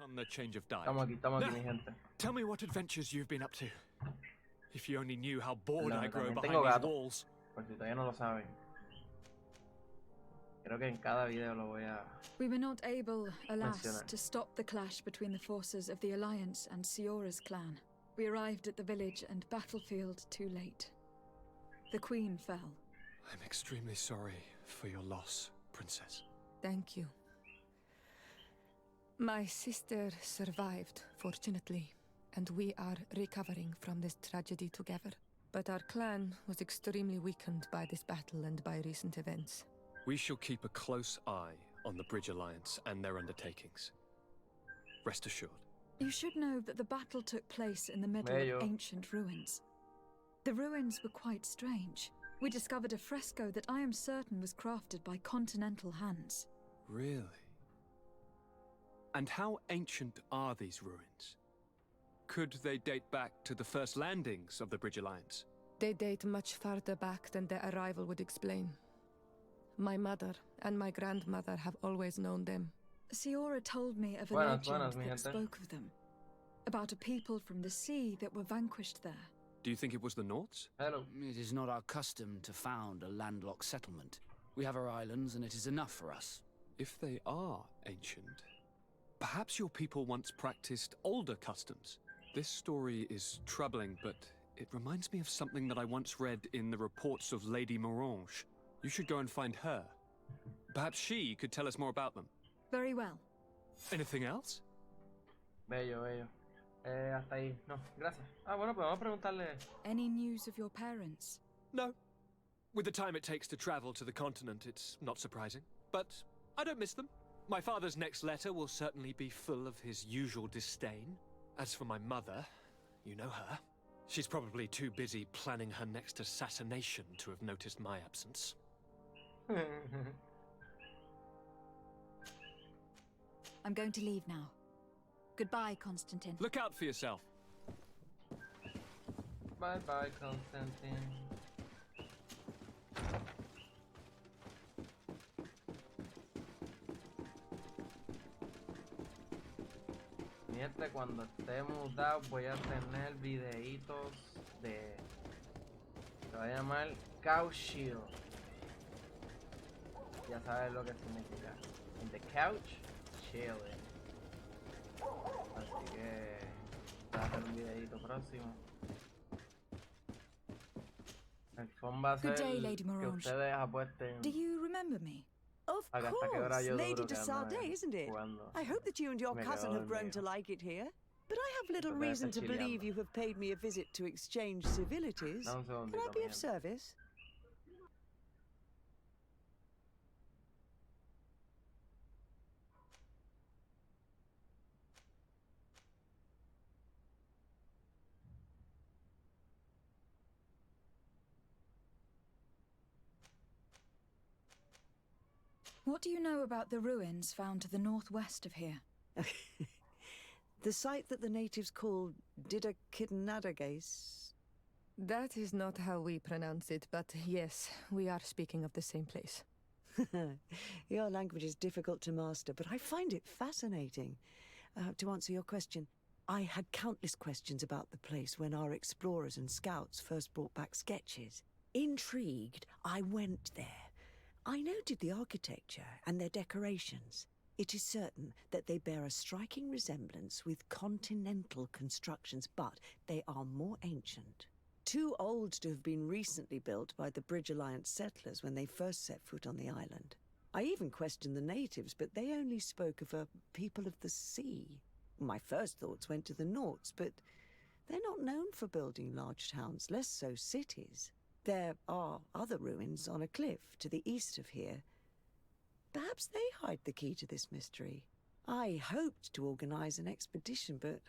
on the change of diet. Estamos aquí, Now, mi gente. tell me what adventures you've been up to. If you only knew how bored No, I grow también behind tengo these gato, walls. por si todavía no lo saben. Creo que en cada video lo voy a We were not able, alas, mencionar. to stop the clash between the forces of the Alliance and Siora's clan. We arrived at the village and battlefield too late. The Queen fell. I'm extremely sorry for your loss, Princess. Thank you. My sister survived, fortunately, and we are recovering from this tragedy together. But our clan was extremely weakened by this battle and by recent events. We shall keep a close eye on the Bridge Alliance and their undertakings. Rest assured. You should know that the battle took place in the middle Bello. of ancient ruins. The ruins were quite strange. We discovered a fresco that I am certain was crafted by continental hands. Really? And how ancient are these ruins? Could they date back to the first landings of the Bridge Alliance? They date much farther back than their arrival would explain. My mother and my grandmother have always known them. Siora told me of a Buenas, legend mi that gente. spoke of them. About a people from the sea that were vanquished there. Do you think it was the Norts? Hello. It is not our custom to found a landlocked settlement. We have our islands, and it is enough for us. If they are ancient, perhaps your people once practiced older customs. This story is troubling, but it reminds me of something that I once read in the reports of Lady Morange. You should go and find her. Perhaps she could tell us more about them. Very well. Anything else? Bello, bello. Hasta ahí. No, gracias. Ah, bueno, pues vamos a preguntarle. Any news of your parents? No. With the time it takes to travel to the continent, it's not surprising. But I don't miss them. My father's next letter will certainly be full of his usual disdain. As for my mother, you know her. She's probably too busy planning her next assassination to have noticed my absence. I'm going to leave now. Goodbye, Constantine. Look out for yourself. Bye bye, Constantine. Mi gente, cuando esté mudado voy a tener videitos de... Se va a llamar Couchio. Ya sabes lo que significa. In the couch, chilling. Así que voy a hacer un videito próximo. El fondo va a ser Good day, Lady que Morange. ustedes apuesten Do you remember me? Of hasta qué hora course, yo Lady duro de quedando Sade, isn't it? jugando. I hope that you and your Me cousin quedo have grown to dormido. like it here. But I have little Porque reason está to believe chileando. you have paid me a visit to exchange civilities. Dame un Can I segundito, be mi of gente. service? What do you know about the ruins found to the northwest of here? The site that the natives call Didakidnadagase. That is not how we pronounce it, but yes, we are speaking of the same place. Your language is difficult to master, but I find it fascinating. To answer your question, I had countless questions about the place when our explorers and scouts first brought back sketches. Intrigued, I went there. I noted the architecture and their decorations. It is certain that they bear a striking resemblance with continental constructions, but they are more ancient. Too old to have been recently built by the Bridge Alliance settlers when they first set foot on the island. I even questioned the natives, but they only spoke of a people of the sea. My first thoughts went to the Norts, but they're not known for building large towns, less so cities. There are other ruins on a cliff to the east of here. Perhaps they hide the key to this mystery. I hoped to organize an expedition, but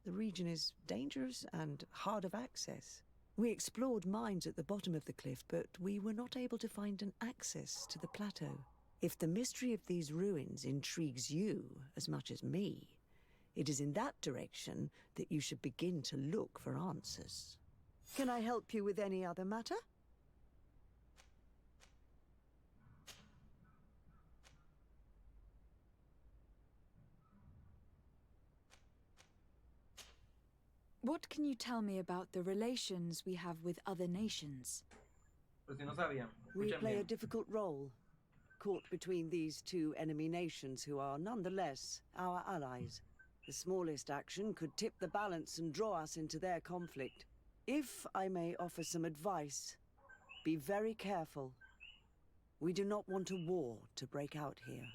the region is dangerous and hard of access. We explored mines at the bottom of the cliff, but we were not able to find an access to the plateau. If the mystery of these ruins intrigues you as much as me, it is in that direction that you should begin to look for answers. Can I help you with any other matter? What can you tell me about the relations we have with other nations? Por si no sabían, We escuchen play a bien. difficult role, caught between these two enemy nations who are nonetheless our allies. The smallest action could tip the balance and draw us into their conflict. If I may offer some advice, be very careful. We do not want a war to break out here.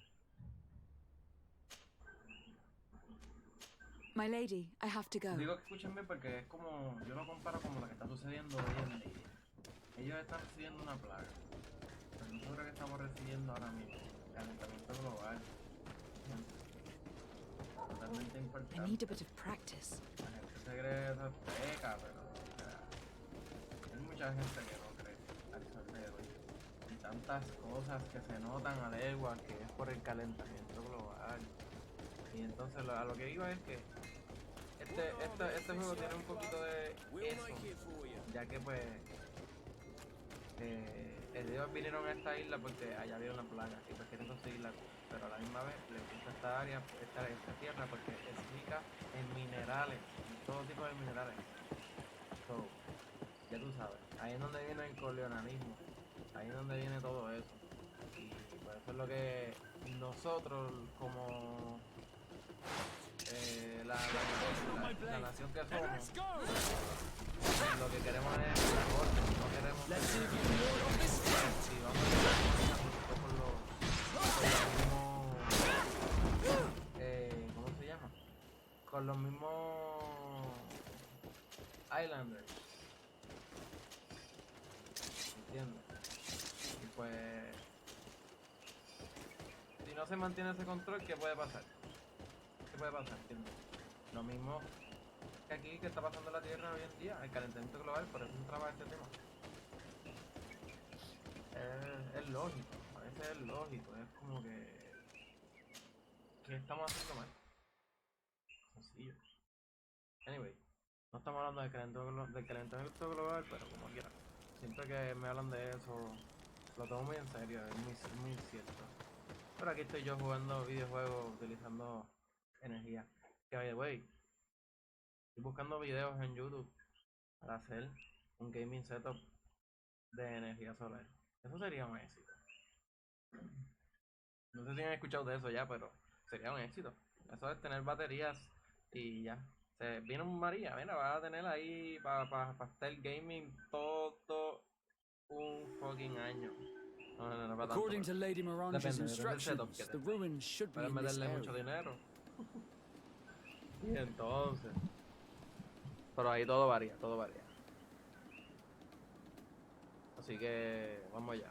My lady, I have to go. Digo que escuchen bien porque es como, yo lo comparo como lo que está sucediendo hoy en día. Ellos están recibiendo una plaga, pero nosotros que estamos recibiendo ahora mismo, calentamiento global. Totalmente I importante. need a bit of practice. La gente se cree eso es peca, pero o sea, hay mucha gente que no cree al sol de hoy. Y tantas cosas que se notan a legua que es por el calentamiento global. Y entonces a lo que iba es que este juego tiene un poquito de eso, ya que pues ellos vinieron a esta isla porque allá había una plaga y pues quieren conseguirla, pero a la misma vez les gusta esta área, esta tierra porque es rica en minerales, en todo tipo de minerales. So, ya tú sabes, ahí es donde viene el colonialismo, ahí es donde viene todo eso. Y por eso es lo que nosotros como la nación que somos, lo que queremos es la corte, no queremos si vamos a con los mismos ¿cómo se llama? Con los mismos Islanders, ¿entiendes? Y pues si no se mantiene ese control, ¿qué puede pasar? ¿Qué puede pasar? ¿Entiendes? Lo mismo que aquí que está pasando en la Tierra hoy en día, el calentamiento global, por eso entraba este tema. Es lógico, a veces es lógico, es como que ¿qué estamos haciendo mal? Sencillo. Anyway, no estamos hablando del calentamiento global, pero como quiera. Siempre que me hablan de eso, lo tomo muy en serio, es muy cierto. Pero aquí estoy yo jugando videojuegos utilizando energía. Que by the way, estoy buscando videos en YouTube para hacer un gaming setup de energía solar. Eso sería un éxito. No sé si han escuchado de eso ya, pero sería un éxito. Eso es tener baterías y ya. Viene un María, mira, vas a tener ahí para estar gaming todo un fucking año. No, para According tanto, to Lady Mirange's depende del setup que instructions, the tengas. ruins should be Puedes in this meterle mucho area. dinero. Y entonces, pero ahí todo varía, todo varía. Así que vamos allá.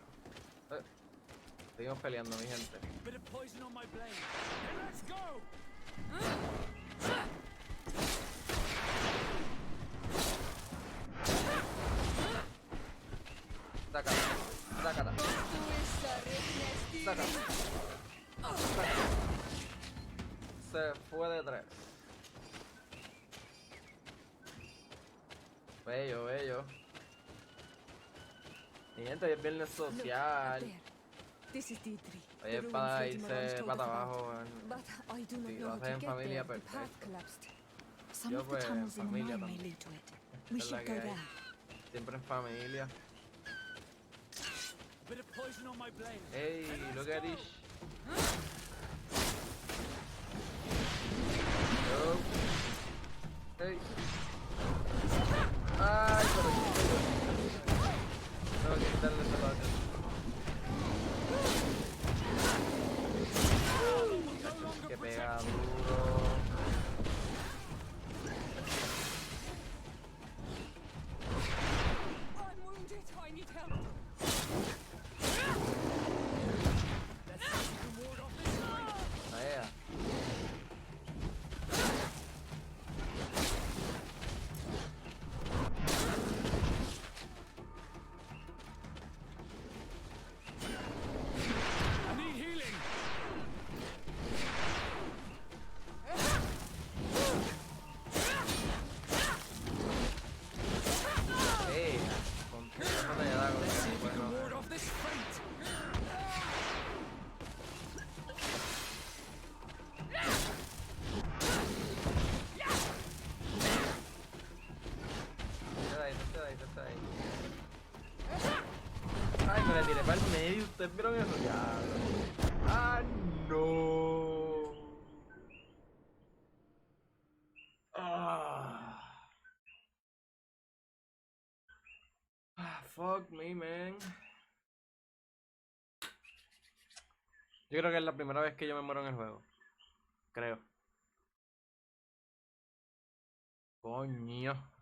Seguimos peleando, mi gente. Bit of poison on my blade. Hey, let's go! Sácala, sácala. Sácala. Se fue de 3. Bello, bello. Mi gente, hoy es viernes social. This is Deirdre. Hoy The es ruins para Lady irse Mirage told para us about. abajo. But I do not Si know lo how haces to en get familia, there. The path perfecto. collapsed. Some Yo of the pues, tunnels in the familia mine may también. lead to it. We Es la should que go hay. there. Siempre en familia. Bit of poison on my blade. Hey, look at this. Yo. Hey. Ay, pero tengo que quitarle esa parte. Que pega duro. I'm wounded. I need help. Ahí. I need healing. Con no te da con eso. tiré para el medio. ¿Ustedes vieron eso? Ya. ¡Ah, no! Fuck me, man. Yo creo que es la primera vez que yo me muero en el juego. Creo. Coño.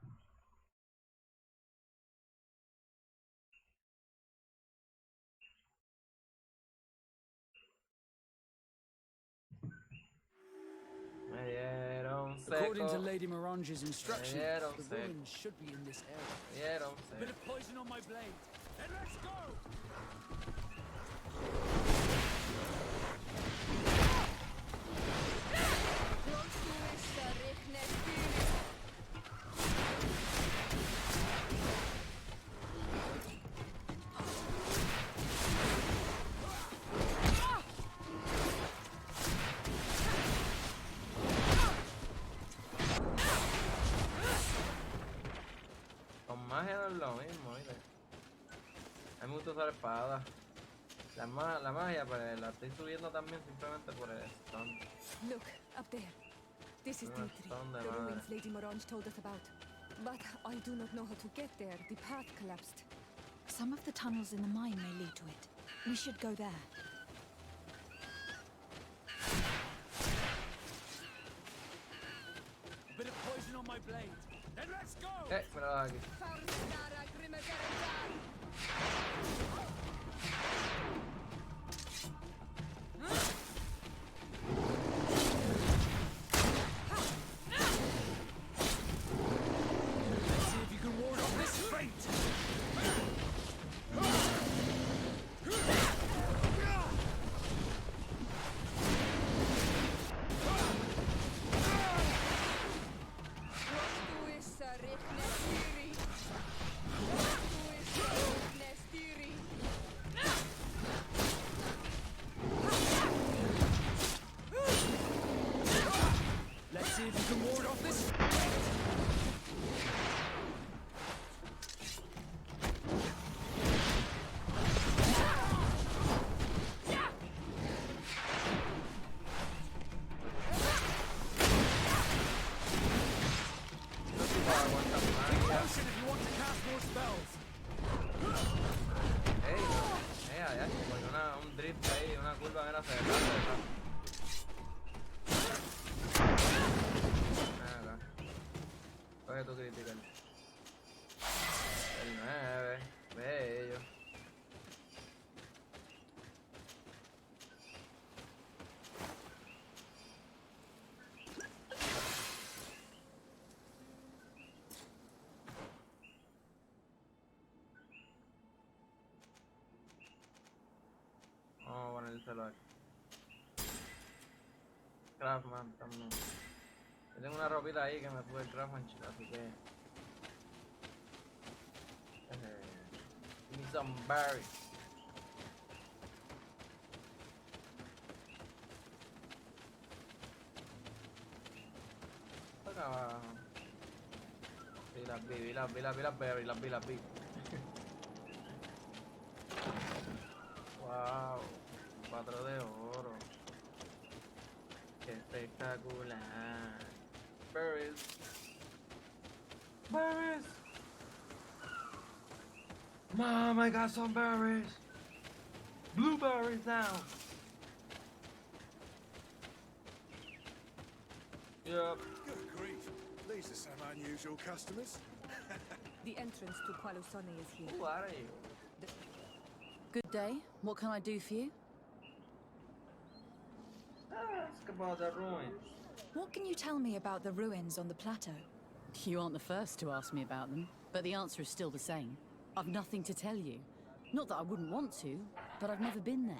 Me dieron seco. According to Lady Morange's instructions, dieron the seco. ruins should be in this area. Me dieron A bit seco. of poison on my blade. Then let's go! Con magia no es lo mismo, ¿viste? A mí me gusta usar espada. La magia, pues la estoy subiendo también simplemente por el stun. Look, up there. This is Una D3, stun de the madre. ruins Lady Morange told us about. But I do not know how to get there. The path collapsed. Some of the tunnels in the mine may lead to it. We should go there. A bit of poison on my blade. Then let's go! Mira aquí. Let's see if you can ward off this fate! Let's see if you can ward off this fate! Potion if you want to cast more spells! Allá, un drift ahí, una curva que era acá. Coge tu critical. El 9, bello. Vamos a ponérselo aquí. Craftman también. Yo tengo una ropita ahí que me pude el Craftman, chico, así que... Give me some berries. Acá abajo. Sí, las vi. Wow, 4 de oro. Qué espectacular. Berries. Mom, I got some berries. Blueberries now. Yep. Good grief. These are some unusual customers. The entrance to Qualusone is here. Who are you? Good day. What can I do for you? Ask about the ruins. What can you tell me about the ruins on the plateau? You aren't the first to ask me about them, but the answer is still the same. I've nothing to tell you. Not that I wouldn't want to, but I've never been there.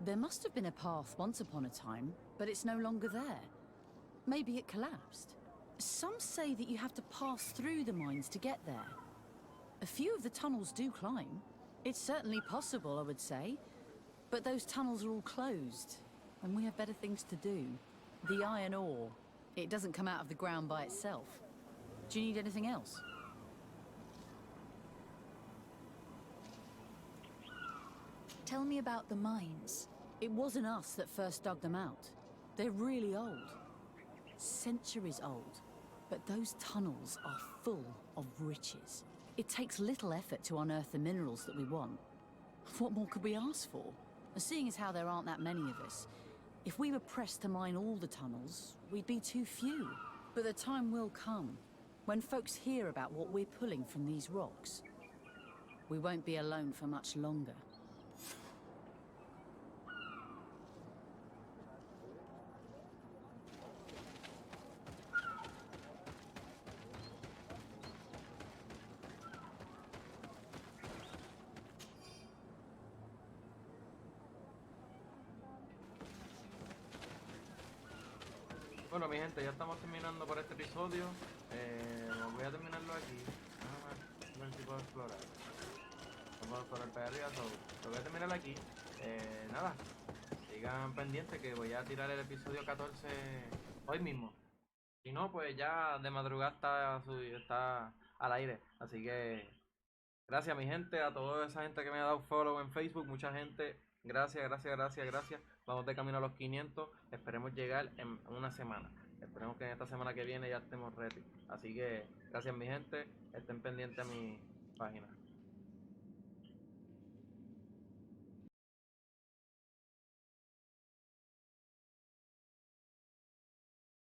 There must have been a path once upon a time, but it's no longer there. Maybe it collapsed. Some say that you have to pass through the mines to get there. A few of the tunnels do climb. It's certainly possible, I would say. But those tunnels are all closed, and we have better things to do. The iron ore, it doesn't come out of the ground by itself. Do you need anything else? Tell me about the mines. It wasn't us that first dug them out. They're really old. Centuries old. But those tunnels are full of riches. It takes little effort to unearth the minerals that we want. What more could we ask for? Seeing as how there aren't that many of us, if we were pressed to mine all the tunnels, we'd be too few. But the time will come, when folks hear about what we're pulling from these rocks. We won't be alone for much longer. Bueno, mi gente, ya estamos terminando por este episodio. Voy a terminarlo aquí. A ver si puedo explorar. No puedo explorar para arriba, lo voy a terminar aquí. Nada, sigan pendientes que voy a tirar el episodio 14 hoy mismo. Si no, pues ya de madrugada está al aire. Así que gracias, mi gente, a toda esa gente que me ha dado follow en Facebook. Mucha gente, gracias. Vamos de camino a los 500. Esperemos llegar en una semana. Esperemos que en esta semana que viene ya estemos ready. Así que gracias, mi gente. Estén pendientes a mi página.